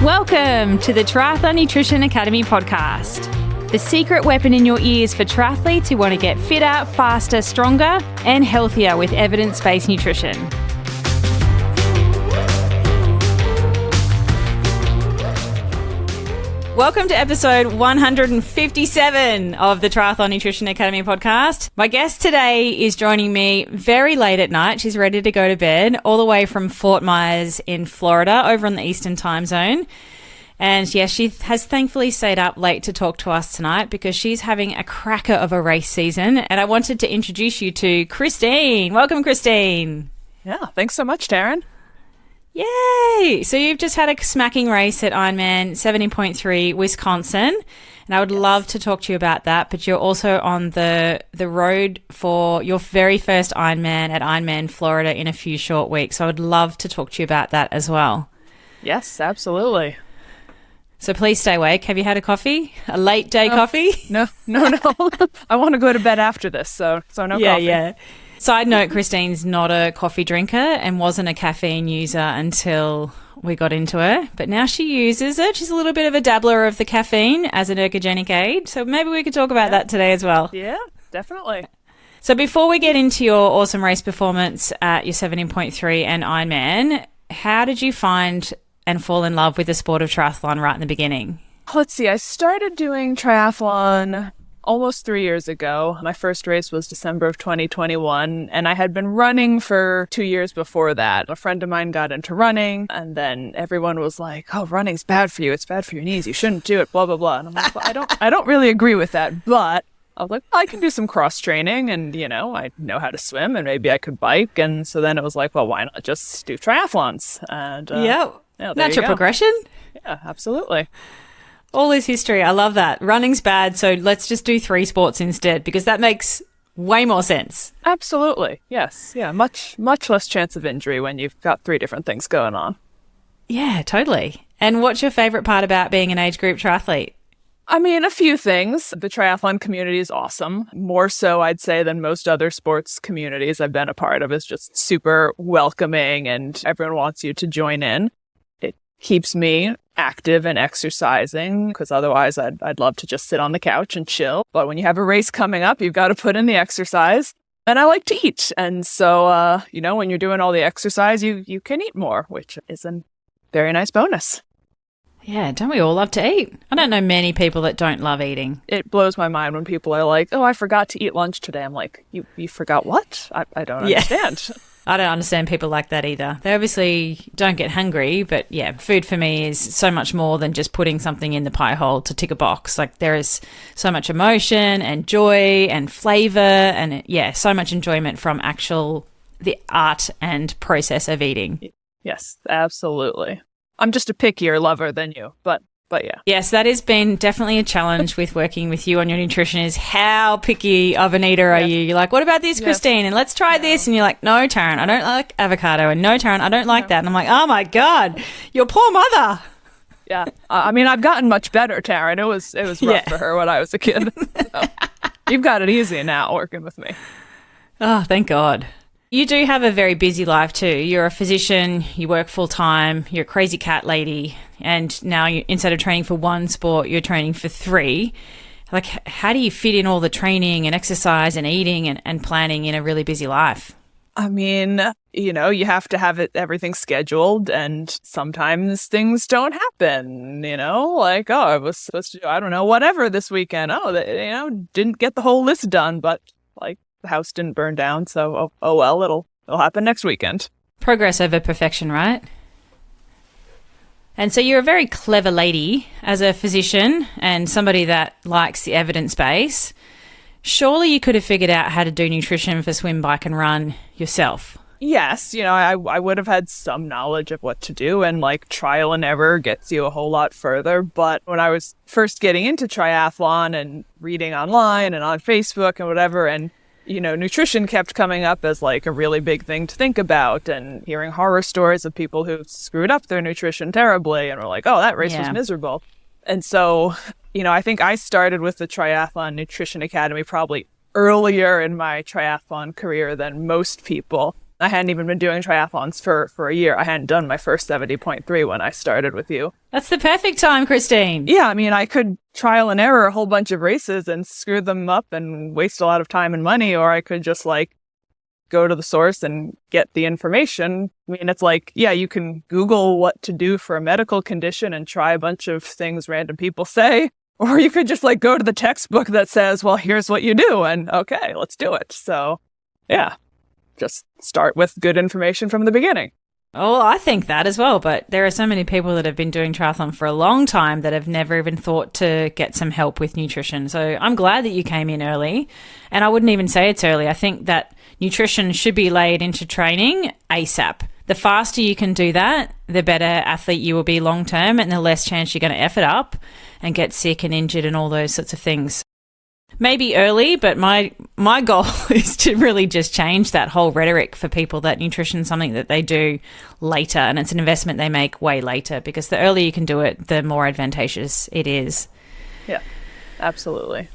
Welcome to the Triathlon Nutrition Academy podcast, the secret weapon in your ears for triathletes who want to get fitter, faster, stronger, and healthier with evidence-based nutrition. Welcome to episode 157 of the Triathlon Nutrition Academy podcast. My guest today is joining me very late at night. She's ready to go to bed, all the way from Fort Myers in Florida, over on the Eastern time zone. And yes, she has thankfully stayed up late to talk to us tonight because she's having a cracker of a race season. And I wanted to introduce you to Christine. Welcome, Christine. Yeah, thanks so much, Taryn. Yay! So you've just had a smacking race at Ironman 70.3 Wisconsin, and I would love to talk to you about that, but you're also on the road for your very first Ironman at Ironman Florida in a few short weeks, so I would love to talk to you about that as well. Yes, absolutely. So please stay awake. Have you had a coffee? A late day coffee? No. I want to go to bed after this, so no coffee. Yeah. Side note, Christine's not a coffee drinker and wasn't a caffeine user until we got into her. But now she uses it. She's a little bit of a dabbler of the caffeine as an ergogenic aid. So maybe we could talk about that today as well. Yeah, definitely. So before we get into your awesome race performance at your 70.3 and Ironman, how did you find and fall in love with the sport of triathlon right in the beginning? Let's see. I started doing triathlon almost 3 years ago. My first race was December of 2021, and I had been running for 2 years before that. A friend of mine got into running, and then everyone was like, "Oh, running's bad for you. It's bad for your knees. You shouldn't do it, blah, blah, blah." And I'm like, well, I don't really agree with that, but I was like, well, I can do some cross training, and, I know how to swim, and maybe I could bike. And so then it was like, well, why not just do triathlons? And Natural progression. Yeah, absolutely. All is history. I love that. Running's bad, so let's just do 3 sports instead, because that makes way more sense. Absolutely. Yes. Yeah. Much less chance of injury when you've got 3 different things going on. Yeah, totally. And what's your favorite part about being an age group triathlete? I mean, a few things. The triathlon community is awesome. More so, I'd say, than most other sports communities I've been a part of. It's just super welcoming and everyone wants you to join in. It keeps me active and exercising, because otherwise I'd love to just sit on the couch and chill. But when you have a race coming up, you've got to put in the exercise. And I like to eat. And so, when you're doing all the exercise, you can eat more, which is a very nice bonus. Yeah, don't we all love to eat? I don't know many people that don't love eating. It blows my mind when people are like, "Oh, I forgot to eat lunch today." I'm like, you forgot what? I don't understand. I don't understand people like that either. They obviously don't get hungry, but yeah, food for me is so much more than just putting something in the pie hole to tick a box. Like, there is so much emotion and joy and flavor and so much enjoyment from the art and process of eating. Yes, absolutely. I'm just a pickier lover than you, but yeah. Yes, that has been definitely a challenge with working with you on your nutrition, is how picky of an eater are you? You're like, what about this, Christine? And let's try this. And you're like, no, Taryn, I don't like avocado. And no, Taryn, I don't like that. And I'm like, oh my God, your poor mother. Yeah. I mean, I've gotten much better, Taryn. It was rough for her when I was a kid. So, you've got it easy now working with me. Oh, thank God. You do have a very busy life too. You're a physician, you work full time, you're a crazy cat lady, and now instead of training for 1 sport, you're training for 3. Like, how do you fit in all the training and exercise and eating and planning in a really busy life? I mean, you have to have everything scheduled, and sometimes things don't happen, like, oh, I was supposed to do, I don't know, whatever this weekend. Oh, didn't get the whole list done, but like, the house didn't burn down, so oh well, it'll happen next weekend. Progress over perfection, right? And so you're a very clever lady as a physician and somebody that likes the evidence base. Surely you could have figured out how to do nutrition for swim, bike and run yourself. Yes, I would have had some knowledge of what to do, and like, trial and error gets you a whole lot further. But when I was first getting into triathlon and reading online and on Facebook and whatever, and nutrition kept coming up as like a really big thing to think about, and hearing horror stories of people who screwed up their nutrition terribly and were like, oh, that race was miserable. And so, I think I started with the Triathlon Nutrition Academy probably earlier in my triathlon career than most people. I hadn't even been doing triathlons for a year. I hadn't done my first 70.3 when I started with you. That's the perfect time, Christine. Yeah, I mean, I could trial and error a whole bunch of races and screw them up and waste a lot of time and money, or I could just like go to the source and get the information. I mean, it's like, yeah, you can Google what to do for a medical condition and try a bunch of things random people say, or you could just like go to the textbook that says, well, here's what you do, and okay, let's do it. So, yeah, just start with good information from the beginning. Oh, I think that as well. But there are so many people that have been doing triathlon for a long time that have never even thought to get some help with nutrition. So I'm glad that you came in early. And I wouldn't even say it's early. I think that nutrition should be laid into training ASAP. The faster you can do that, the better athlete you will be long term, and the less chance you're going to F it up and get sick and injured and all those sorts of things. Maybe early, but my goal is to really just change that whole rhetoric for people that nutrition is something that they do later, and it's an investment they make way later, because the earlier you can do it, the more advantageous it is. Yeah, absolutely.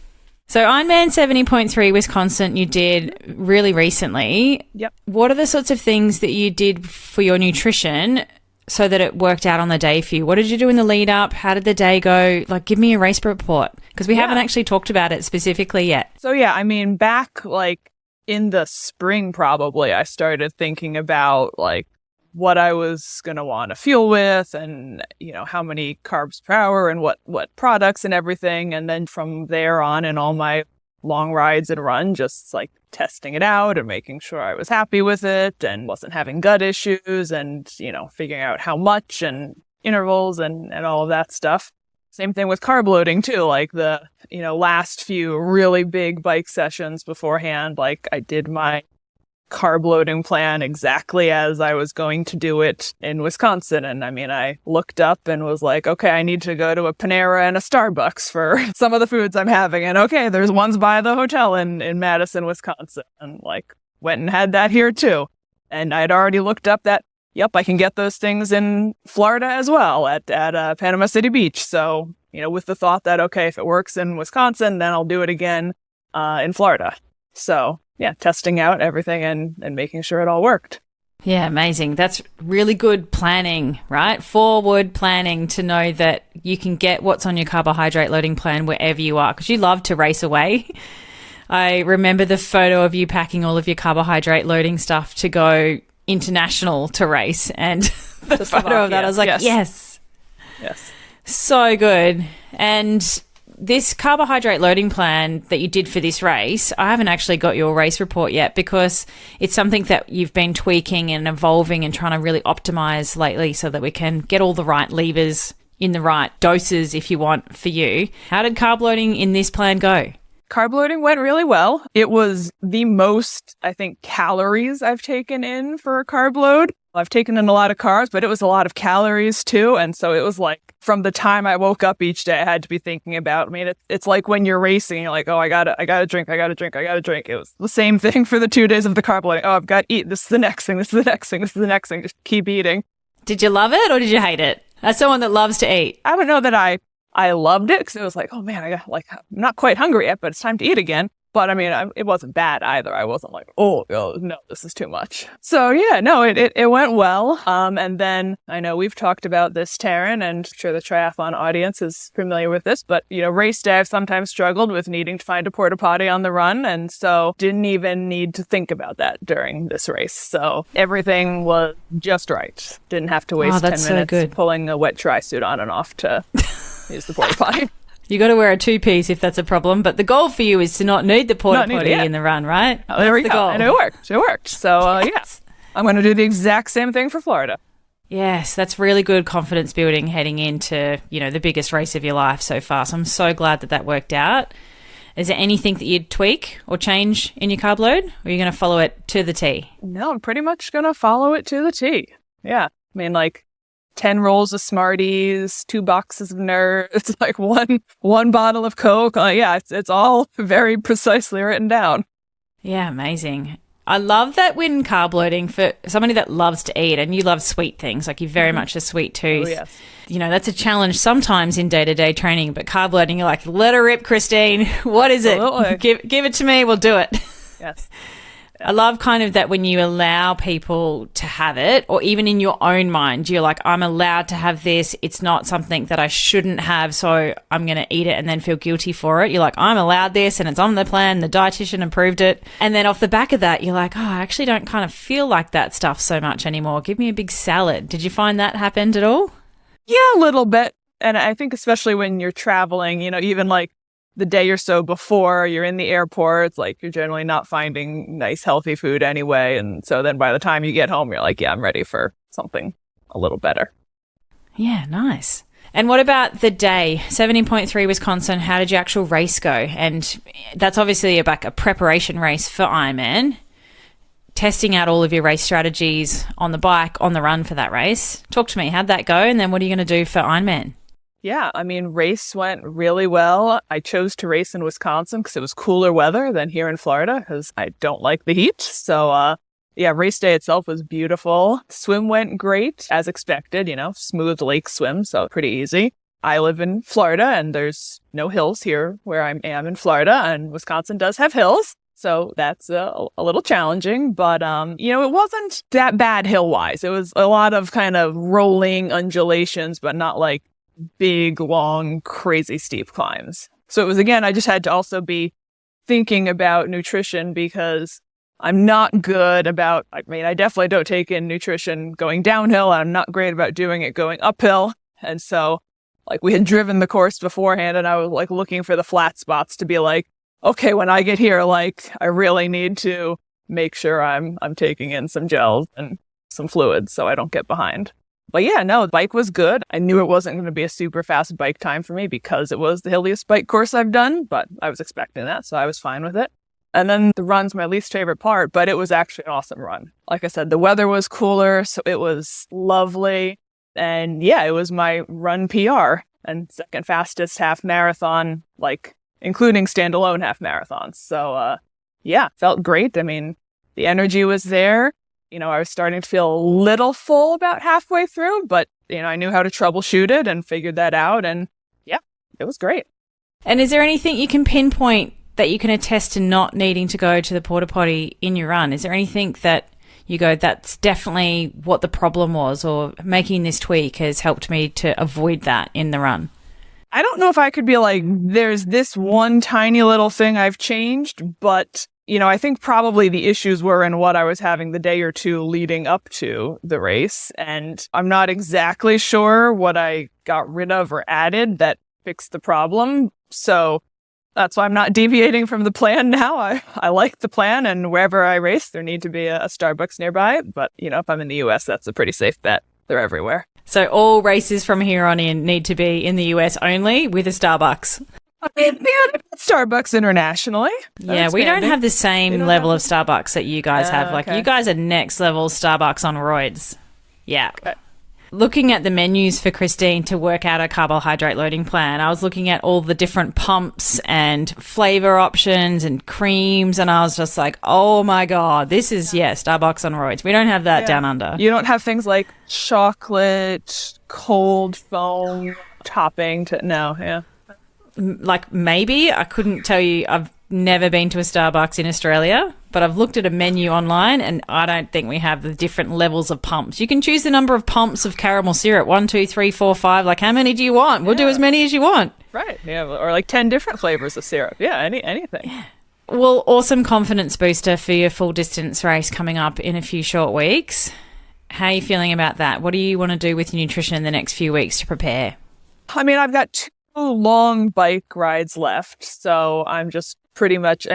So Ironman 70.3 Wisconsin you did really recently. Yep. What are the sorts of things that you did for your nutrition so that it worked out on the day for you? What did you do in the lead up? How did the day go? Like, give me a race report, because we haven't actually talked about it specifically yet. So yeah, I mean, back like in the spring, probably I started thinking about like what I was going to want to fuel with, and, you know, how many carbs per hour and what products and everything. And then from there on in all my long rides and run, just like testing it out and making sure I was happy with it and wasn't having gut issues, and, you know, figuring out how much and intervals and all of that stuff. Same thing with carb loading too, like the, you know, last few really big bike sessions beforehand, like I did my carb loading plan exactly as I was going to do it in Wisconsin. And I mean, I looked up and was like, okay, I need to go to a Panera and a Starbucks for some of the foods I'm having. And okay, there's ones by the hotel in Madison, Wisconsin. And like went and had that here too. And I'd already looked up that, yep, I can get those things in Florida as well at Panama City Beach. So, you know, with the thought that, okay, if it works in Wisconsin, then I'll do it again in Florida. So yeah, testing out everything and making sure it all worked. Yeah, amazing. That's really good planning, right? Forward planning to know that you can get what's on your carbohydrate loading plan wherever you are, because you love to race away. I remember the photo of you packing all of your carbohydrate loading stuff to go international to race, and the photo of that, I was like, yes. So good. And this carbohydrate loading plan that you did for this race, I haven't actually got your race report yet, because it's something that you've been tweaking and evolving and trying to really optimize lately so that we can get all the right levers in the right doses, if you want, for you. How did carb loading in this plan go? Carb loading went really well. It was the most, I think, calories I've taken in for a carb load. I've taken in a lot of carbs, but it was a lot of calories too. And so it was like, from the time I woke up each day, I had to be thinking about, I mean, it's like when you're racing, you're like, oh, I gotta drink. It was the same thing for the 2 days of the carb loading. Oh, I've got to eat. This is the next thing. Just keep eating. Did you love it or did you hate it? As someone that loves to eat. I don't know that I loved it, because it was like, oh man, I'm not quite hungry yet, but it's time to eat again. But I mean, it wasn't bad either. I wasn't like, oh no, this is too much. So yeah, no, it went well. And then I know we've talked about this, Taryn, and I'm sure the triathlon audience is familiar with this, but you know, race day, I've sometimes struggled with needing to find a porta potty on the run. And so didn't even need to think about that during this race. So everything was just right. Didn't have to waste 10 minutes pulling a wet tri suit on and off to use the porta potty. You got to wear a two-piece if that's a problem, but the goal for you is to not need the porta potty in the run, right? Oh, there we go. Goal. And it worked. So yes, I'm going to do the exact same thing for Florida. Yes, that's really good confidence building heading into, you know, the biggest race of your life so far. So I'm so glad that worked out. Is there anything that you'd tweak or change in your carb load, or are you going to follow it to the T? No, I'm pretty much going to follow it to the T. Yeah, I mean, like 10 rolls of Smarties, 2 boxes of Nerds, it's like one bottle of Coke. Yeah, it's all very precisely written down. Yeah, amazing. I love that when carb loading, for somebody that loves to eat, and you love sweet things, like you're very much a sweet tooth. Oh, yes. You know, that's a challenge sometimes in day-to-day training, but carb loading, you're like, let her rip, Christine. What is it? Give it to me. We'll do it. Yes. I love kind of that when you allow people to have it, or even in your own mind, you're like, I'm allowed to have this. It's not something that I shouldn't have, so I'm going to eat it and then feel guilty for it. You're like, I'm allowed this and it's on the plan. The dietitian approved it. And then off the back of that, you're like, oh, I actually don't kind of feel like that stuff so much anymore. Give me a big salad. Did you find that happened at all? Yeah, a little bit. And I think especially when you're traveling, even like the day or so before you're in the airport, it's like you're generally not finding nice, healthy food anyway. And so then by the time you get home, you're like, yeah, I'm ready for something a little better. Yeah, nice. And what about the day? 70.3 Wisconsin, how did your actual race go? And that's obviously a preparation race for Ironman. Testing out all of your race strategies on the bike, on the run for that race. Talk to me, how'd that go? And then what are you going to do for Ironman? Yeah, race went really well. I chose to race in Wisconsin because it was cooler weather than here in Florida because I don't like the heat. So, race day itself was beautiful. Swim went great, as expected, smooth lake swim, so pretty easy. I live in Florida and there's no hills here where I am in Florida, and Wisconsin does have hills. So that's a little challenging, but, it wasn't that bad hill-wise. It was a lot of kind of rolling undulations, but not like big, long, crazy steep climbs. So it was, again, I just had to also be thinking about nutrition because I'm not good about, I definitely don't take in nutrition going downhill. I'm not great about doing it going uphill. And so like we had driven the course beforehand and I was like looking for the flat spots to be like, okay, when I get here, like I really need to make sure I'm taking in some gels and some fluids so I don't get behind. But yeah, no, the bike was good. I knew it wasn't going to be a super fast bike time for me because it was the hilliest bike course I've done, but I was expecting that, so I was fine with it. And then the run's my least favorite part, but it was actually an awesome run. Like I said, the weather was cooler, so it was lovely. And yeah, it was my run PR and second fastest half marathon, like including standalone half marathons. So felt great. The energy was there. I was starting to feel a little full about halfway through, but, I knew how to troubleshoot it and figured that out. And yeah, it was great. And is there anything you can pinpoint that you can attest to not needing to go to the porta potty in your run? Is there anything that you go, that's definitely what the problem was, or making this tweak has helped me to avoid that in the run? I don't know if I could be like, there's this one tiny little thing I've changed, but I think probably the issues were in what I was having the day or two leading up to the race. And I'm not exactly sure what I got rid of or added that fixed the problem. So that's why I'm not deviating from the plan now. I like the plan, and wherever I race, there need to be a Starbucks nearby. But, if I'm in the US, that's a pretty safe bet. They're everywhere. So all races from here on in need to be in the US only with a Starbucks. Starbucks internationally. Yeah, we don't have the same level of Starbucks that you guys have. Like, you guys are next level Starbucks on roids. Yeah. Okay. Looking at the menus for Christine to work out a carbohydrate loading plan, I was looking at all the different pumps and flavor options and creams, and I was just like, oh my God, this is, Starbucks on roids. We don't have that down under. You don't have things like chocolate, cold foam topping Like maybe, I couldn't tell you. I've never been to a Starbucks in Australia, but I've looked at a menu online and I don't think we have the different levels of pumps. You can choose the number of pumps of caramel syrup, 1, 2, 3, 4, 5. Like, how many do you want? We'll do as many as you want. Right. Yeah. Or like 10 different flavors of syrup. Yeah. Anything. Yeah. Well, awesome confidence booster for your full distance race coming up in a few short weeks. How are you feeling about that? What do you want to do with your nutrition in the next few weeks to prepare? I've got 2 long bike rides left. So I'm just pretty much,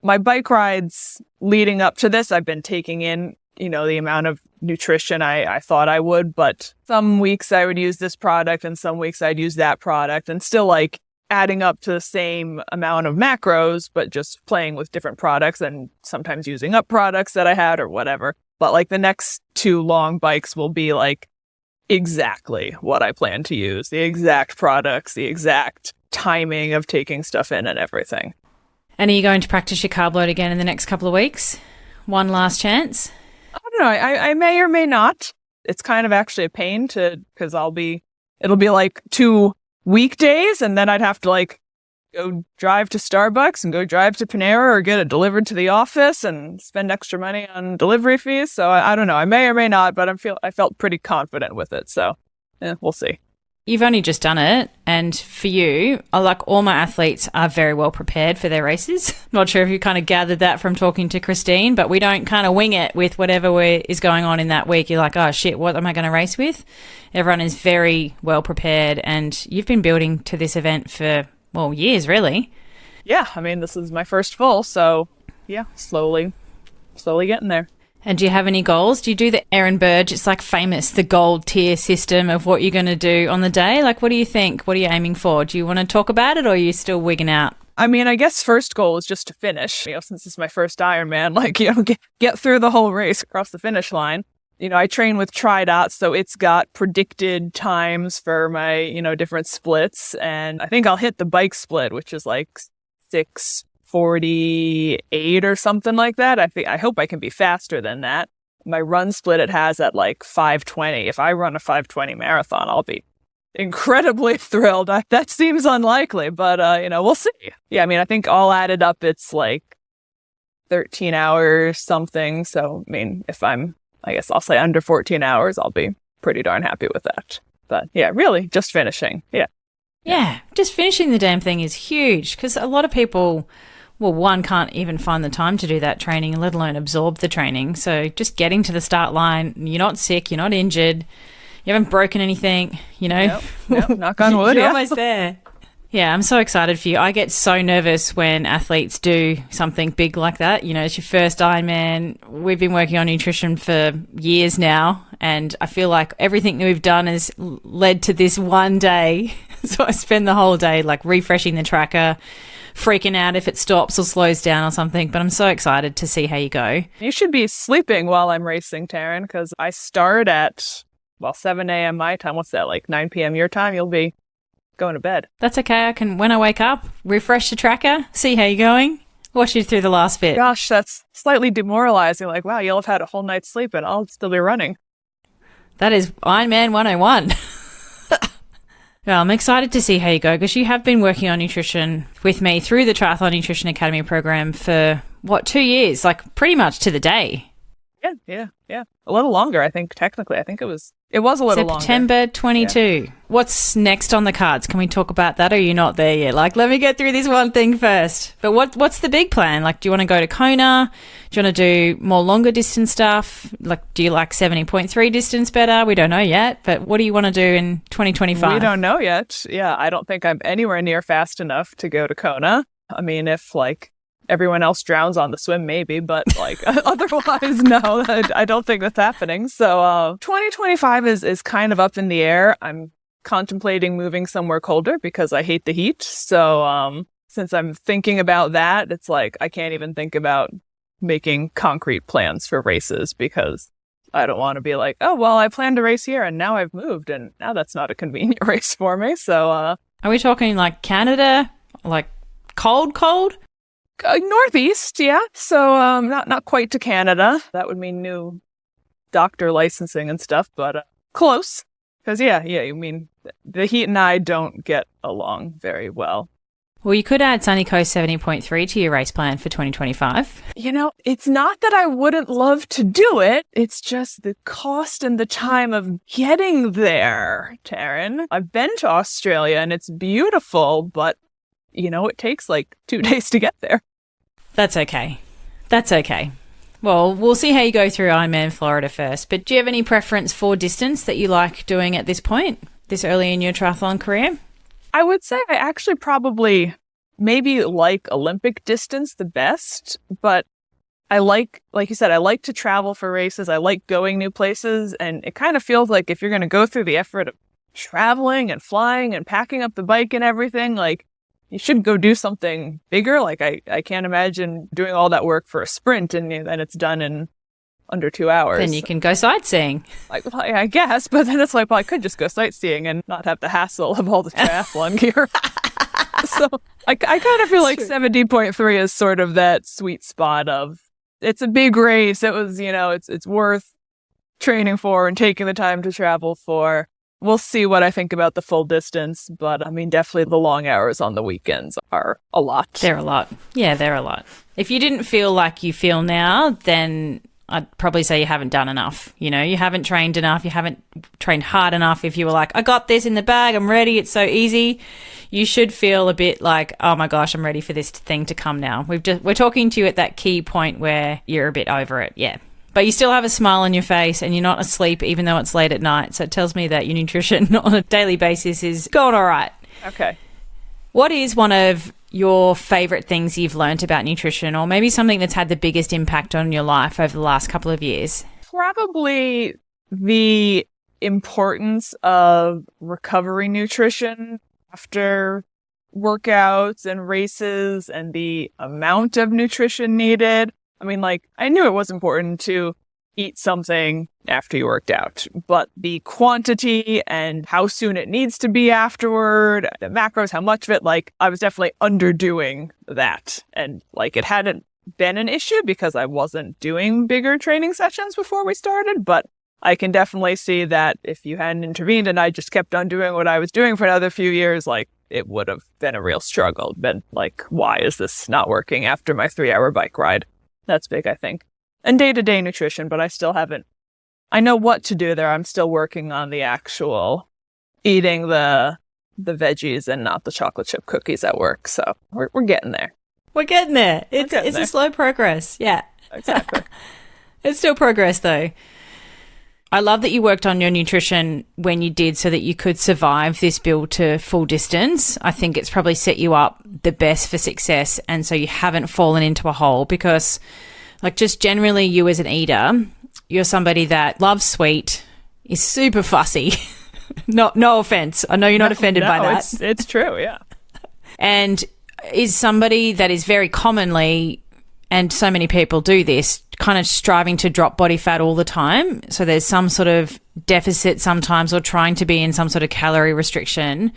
my bike rides leading up to this, I've been taking in, the amount of nutrition I thought I would, but some weeks I would use this product and some weeks I'd use that product, and still like adding up to the same amount of macros, but just playing with different products and sometimes using up products that I had or whatever. But like the next 2 long bikes will be like exactly what I plan to use, the exact products, the exact timing of taking stuff in and everything. And are you going to practice your carb load again in the next couple of weeks? One last chance? I don't know. I may or may not. It's kind of actually a pain because it'll be like 2 weekdays and then I'd have to like go drive to Starbucks and go drive to Panera or get it delivered to the office and spend extra money on delivery fees. So I don't know. I may or may not, but I felt pretty confident with it. So we'll see. You've only just done it, and for you, like all my athletes are very well prepared for their races. Not sure if you kind of gathered that from talking to Christine, but we don't kind of wing it with whatever is going on in that week. You're like, oh shit, what am I going to race with? Everyone is very well prepared, and you've been building to this event for, well, years, really. Yeah, I mean, this is my first full, so yeah, slowly getting there. And do you have any goals? Do you do the Aaron Burge? It's like famous, the gold tier system of what you're going to do on the day. Like, what do you think? What are you aiming for? Do you want to talk about it, or are you still wigging out? I mean, I guess first goal is just to finish. Since it's my first Ironman, get through the whole race, across the finish line. I train with TriDot, so it's got predicted times for my, different splits. And I think I'll hit the bike split, which is like 6:48 or something like that. I hope I can be faster than that. My run split it has at like 5:20. If I run a 5:20 marathon, I'll be incredibly thrilled. That seems unlikely, but we'll see. Yeah, I mean, I think all added up, it's like 13 hours something. So, I mean, I guess I'll say under 14 hours, I'll be pretty darn happy with that. But yeah, really just finishing. Yeah, just finishing the damn thing is huge, because a lot of people, well, one, can't even find the time to do that training, let alone absorb the training. So just getting to the start line, you're not sick, you're not injured, you haven't broken anything, Nope, knock on wood. You're almost there. Yeah, I'm so excited for you. I get so nervous when athletes do something big like that. It's your first Ironman. We've been working on nutrition for years now, and I feel like everything that we've done has led to this one day. So I spend the whole day like refreshing the tracker, freaking out if it stops or slows down or something. But I'm so excited to see how you go. You should be sleeping while I'm racing, Taryn, because I start at, 7 a.m. my time. What's that, like 9 p.m. your time? You'll be going to bed. That's okay. I can, when I wake up, refresh the tracker, see how you're going, watch you through the last bit. Gosh, that's slightly demoralizing. Like, wow, you'll have had a whole night's sleep and I'll still be running. That is Ironman 101. Well, I'm excited to see how you go, because you have been working on nutrition with me through the Triathlon Nutrition Academy program for, 2 years, like pretty much to the day. Yeah. A little longer, I think, technically. I think it was a little longer. September 22. Yeah. What's next on the cards? Can we talk about that, or are you not there yet? Like, let me get through this one thing first. But what's the big plan? Like, do you want to go to Kona? Do you want to do more longer distance stuff? Like, do you like 70.3 distance better? We don't know yet. But what do you want to do in 2025? We don't know yet. Yeah, I don't think I'm anywhere near fast enough to go to Kona. I mean, if everyone else drowns on the swim, maybe, but otherwise, no, I don't think that's happening. So 2025 is kind of up in the air. I'm contemplating moving somewhere colder because I hate the heat. So since I'm thinking about that, it's like I can't even think about making concrete plans for races, because I don't want to be like, oh, well, I planned to race here and now I've moved and now that's not a convenient race for me. So are we talking like Canada, like cold? Northeast, yeah. So not quite to Canada. That would mean new doctor licensing and stuff, but close. Because yeah. I mean, the heat and I don't get along very well. Well, you could add Sunny Coast 70.3 to your race plan for 2025. It's not that I wouldn't love to do it. It's just the cost and the time of getting there, Taryn. I've been to Australia and it's beautiful, but it takes like 2 days to get there. That's okay. Well, we'll see how you go through Ironman Florida first. But do you have any preference for distance that you like doing at this point, this early in your triathlon career? I would say I actually probably maybe like Olympic distance the best, but I like you said, I like to travel for races. I like going new places. And it kind of feels like if you're going to go through the effort of traveling and flying and packing up the bike and everything, like, you should go do something bigger. Like, I can't imagine doing all that work for a sprint and then it's done in under 2 hours. Then you can go sightseeing. I guess, but then it's like, well, I could just go sightseeing and not have the hassle of all the triathlon gear. So I kind of feel like 70.3 is sort of that sweet spot of, it's a big race. It was, it's worth training for and taking the time to travel for. we'll see what I think about the full distance. But I mean, definitely the long hours on the weekends are a lot. They're a lot. Yeah, they're a lot. If you didn't feel like you feel now, then I'd probably say you haven't done enough. You know, you haven't trained enough. You haven't trained hard enough. If you were like, I got this in the bag, I'm ready, it's so easy, you should feel a bit like, oh my gosh, I'm ready for this thing to come now. We're talking to you at that key point where you're a bit over it. Yeah. But you still have a smile on your face and you're not asleep even though it's late at night. So it tells me that your nutrition on a daily basis is going all right. Okay. What is one of your favorite things you've learned about nutrition, or maybe something that's had the biggest impact on your life over the last couple of years? Probably the importance of recovery nutrition after workouts and races and the amount of nutrition needed. I mean, like, I knew it was important to eat something after you worked out, but the quantity and how soon it needs to be afterward, the macros, how much of it, like, I was definitely underdoing that. And like, it hadn't been an issue because I wasn't doing bigger training sessions before we started, but I can definitely see that if you hadn't intervened and I just kept on doing what I was doing for another few years, like, it would have been a real struggle. Been like, why is this not working after my 3-hour bike ride? That's big, I think. And day-to-day nutrition, but I still haven't. I know what to do there. I'm still working on the actual eating the veggies and not the chocolate chip cookies at work. So we're getting there. We're getting there. It's a slow progress. Yeah. Exactly. It's still progress, though. I love that you worked on your nutrition when you did so that you could survive this build to full distance. I think it's probably set you up the best for success, and so you haven't fallen into a hole because, like, just generally you as an eater, you're somebody that loves sweet, is super fussy. No offense. I know you're not offended by that. It's true, yeah. And is somebody that is very commonly, and so many people do this, kind of striving to drop body fat all the time. So there's some sort of deficit sometimes, or trying to be in some sort of calorie restriction.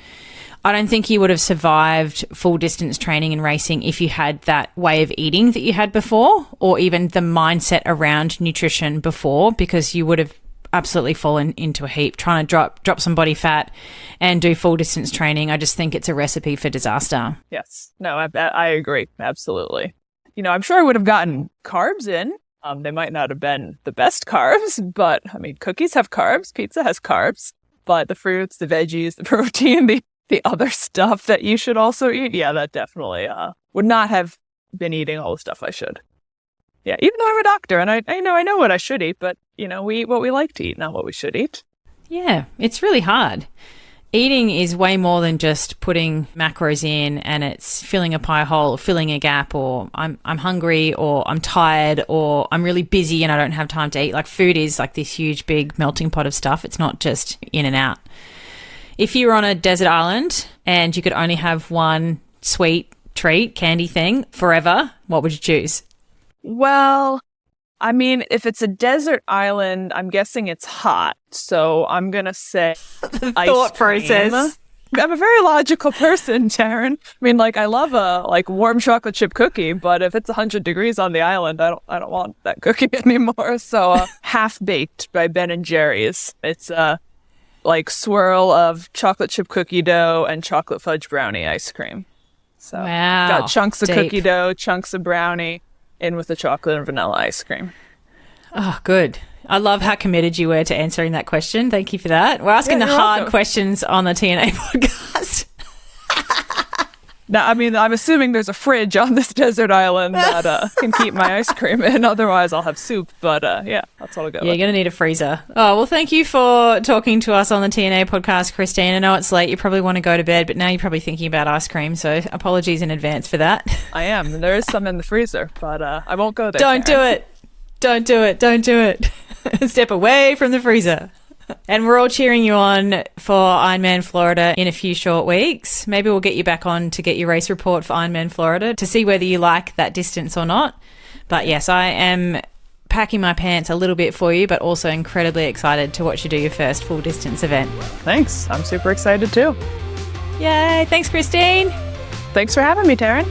I don't think you would have survived full distance training and racing if you had that way of eating that you had before, or even the mindset around nutrition before, because you would have absolutely fallen into a heap trying to drop some body fat and do full distance training. I just think it's a recipe for disaster. Yes. No, I agree. Absolutely. You know, I'm sure I would have gotten carbs in. They might not have been the best carbs, but I mean, cookies have carbs, pizza has carbs, but the fruits, the veggies, the protein, the other stuff that you should also eat, yeah, that definitely would not have been eating all the stuff I should. Yeah, even though I'm a doctor and I know what I should eat, but, you know, we eat what we like to eat, not what we should eat. Yeah, it's really hard. Eating is way more than just putting macros in and it's filling a pie hole or filling a gap, or I'm hungry, or I'm tired, or I'm really busy and I don't have time to eat. Like, food is like this huge, big melting pot of stuff. It's not just in and out. If you were on a desert island and you could only have one sweet treat, candy thing forever, what would you choose? Well, I mean, if it's a desert island, I'm guessing it's hot. So I'm going to say the thought process. I'm a very logical person, Taryn. I mean, like, I love a warm chocolate chip cookie, but if it's 100 degrees on the island, I don't want that cookie anymore. So Half Baked by Ben & Jerry's. It's a swirl of chocolate chip cookie dough and chocolate fudge brownie ice cream. So wow, got chunks of deep cookie dough, chunks of brownie, in with the chocolate and vanilla ice cream. Oh, good. I love how committed you were to answering that question. Thank you for that. We're asking the hard questions on the TNA podcast. Now, I mean, I'm assuming there's a fridge on this desert island that can keep my ice cream in. Otherwise, I'll have soup. But yeah, that's what I'll go with. You're going to need a freezer. Oh, well, thank you for talking to us on the TNA podcast, Christine. I know it's late. You probably want to go to bed, but now you're probably thinking about ice cream. So apologies in advance for that. I am. There is some in the freezer, but I won't go there. Don't do it. Don't do it. Don't do it. Step away from the freezer. And we're all cheering you on for Ironman Florida in a few short weeks. Maybe we'll get you back on to get your race report for Ironman Florida to see whether you like that distance or not. But yes, I am packing my pants a little bit for you, but also incredibly excited to watch you do your first full distance event. Thanks. I'm super excited too. Yay. Thanks, Christine. Thanks for having me, Taryn.